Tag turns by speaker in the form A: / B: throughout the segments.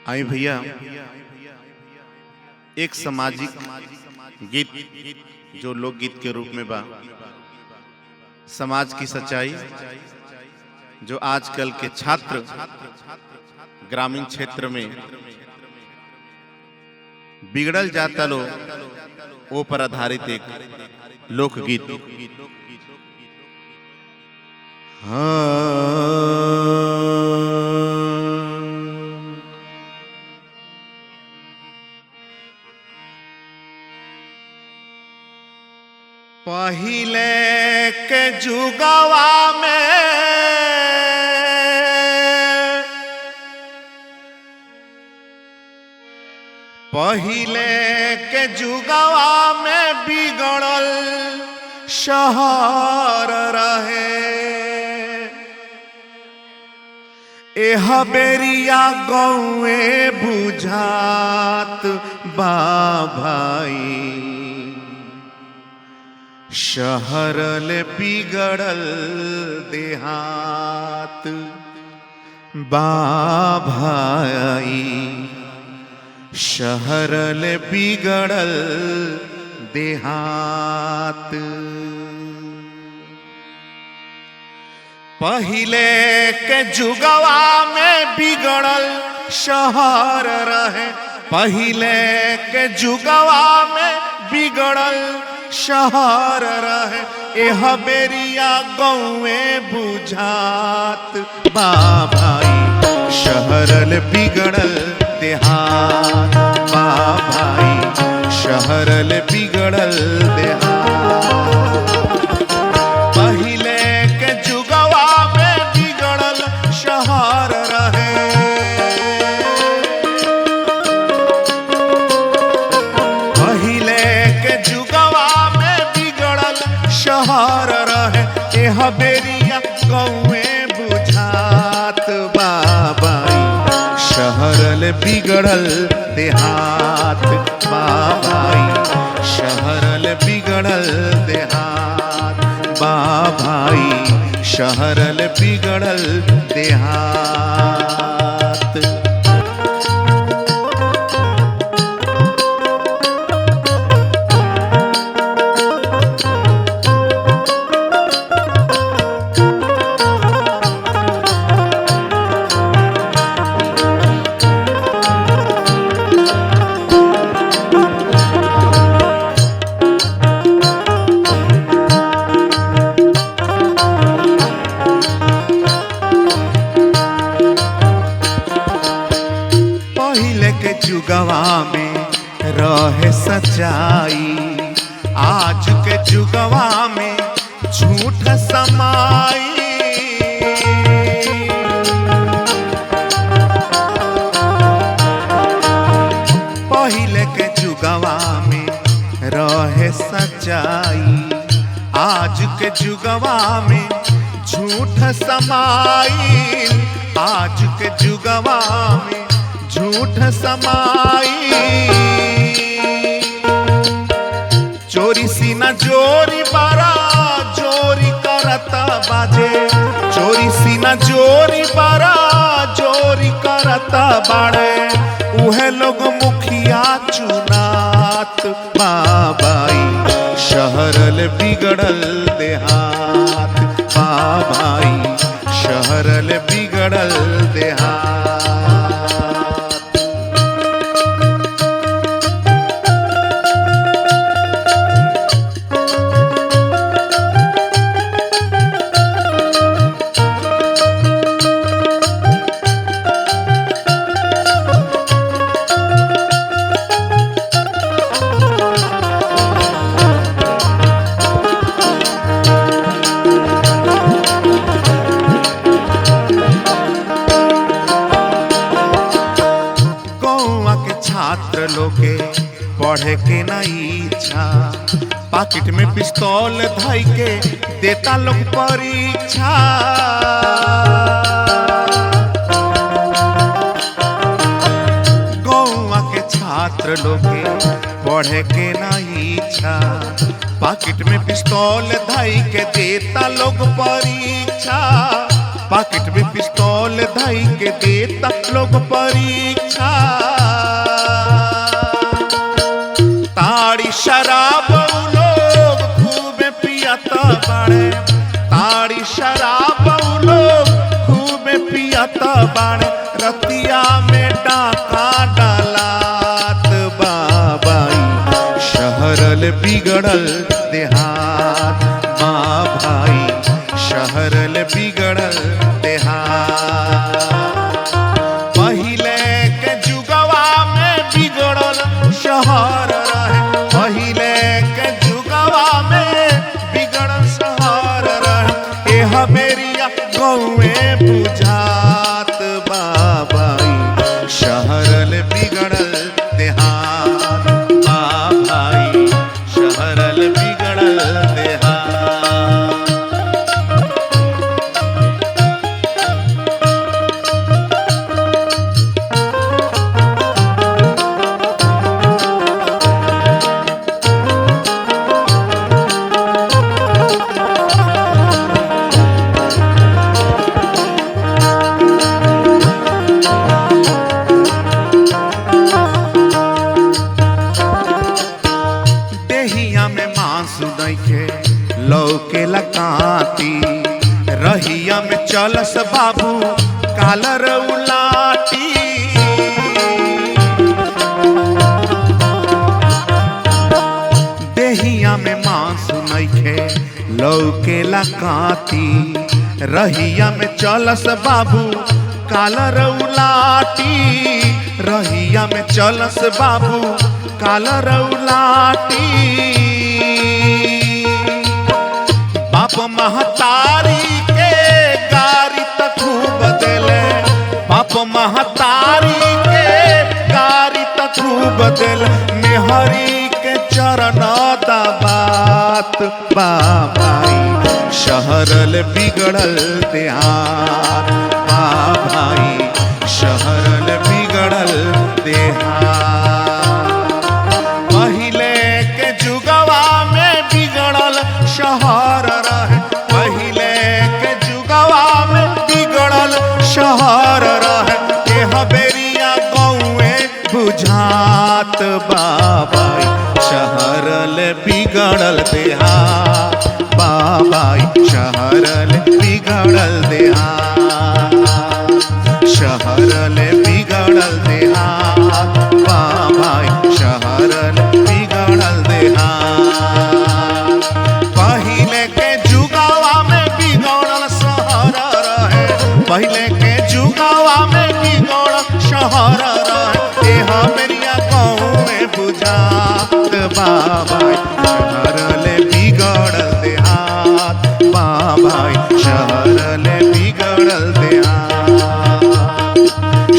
A: आई भैया, एक सामाजिक गीत जो लोकगीत के रूप में बा, समाज की सच्चाई जो आजकल के छात्र ग्रामीण क्षेत्र में बिगड़ल जाता लो वो पर आधारित एक लोकगीत। पहिले के जुगवा में बिगड़ल शहर रहे। एह बेरिया गौए बुझात बा भाई, शहरल बिगड़ल देहात बा भाई, शहरल बिगड़ल देहात। पहिले के जुगवा में बिगड़ल शहर रहे, पहिले के जुगवा में बिगड़ल शहर रहे। एह बेरिया गौए बुझात बा भाई, शहरल बिगड़ल देहात बा भाई, शहरल बिगड़ल देहात। पहिले के जुगवा में बिगड़ल शहर रहे, पहिले के जुगवा में बिगड़ल शहर रहे। एह बेरिया गौए बुझात बा भाई, शहरल बिगड़ल देहात बा भाई, शहरल बिगड़ल देहात बा भाई, शहरल बिगड़ल देहात। जुगवा में रहे सच्चाई, आज के जुगवा में झूठ समाई। पहिले के जुगवा में रहे सच्चाई, आज के जुगवा में झूठ समाई। आज के जुगवा में झूठ समाई, चोरी सीना जोरी बारा जोरी करता बाजे, चोरी सीना जोरी बारा जोरी करता बाड़े। उहे लोग मुखिया चुनात बा भाई, शहरल बिगड़ल देहात बा भाई, शहरल बिगड़ल देहात। छात्र लोगे पढ़े के ना इच्छा, पाकिट में पिस्तौल धाई के देता लोग परीक्षा। गौवा के छात्र लोगे पढ़े के ना इच्छा, पाकिट में पिस्तौल धाई के देता लोग परीक्षा। पॉकेट में पिस्तौल धाई के देता लोग परीक्षा। ताड़ी शराब लोग खूब पियता बाड़े, ताड़ी शराब लोग खूब पियता बाड़े। रतिया में डाका डालात बाबाई, शहरल बिगड़ल देहात माँ भाई, शहरल बिगड़ल देहात। पहिले के जुगवा में बिगड़ल शहर रहे, पहिले के जुगवा में बिगड़ल शहर रहे। एह बेरिया गौए बुझात बाबाई, शहरल बिगड़ल देहात माँ भाई, शहरल बिगड़ल देहात। लौके लकाती रहिया में चलस बाबू कालर उलाटी। देहिया में मांस नइखे लौके लकाती रहिया में चलस बाबू कालर उलाटी। रहिया में चलस बाबू कालर उलाटी। बाप महतारी के गारी त खूब देले, बाप महतारी के गारी त खूब देले। मेहरी के चरण दबात बाबाई, शहरल बिगड़ल देहात माँ भाई, शहरल बिगड़ल देहात। पहिले के जुगवा में बिगड़ल शहर रहे, पहिले के जुगवा में बिगड़ल शहर रहे। एह बेरिया गौए बुझात बाबाई, शहरल बिगड़ल देहात बाबाई, शहरल बिगड़ल देहात, शहरल बिगड़ल देहात बाबाई, शहरल बिगड़ल देहात। पहिले के जुगवा में बिगड़ल शहर रहे, पहिले के जुगवा में बिगड़ल शहर रहे। एह बेरिया गौए बुझात बाबाई, शहरल बिगड़ल देहात बाबाई, शहरल बिगड़ल देहात,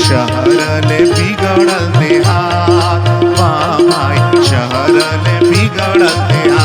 A: शहरल बिगड़ल देहात बाबाई, शहरल बिगड़ल देहात।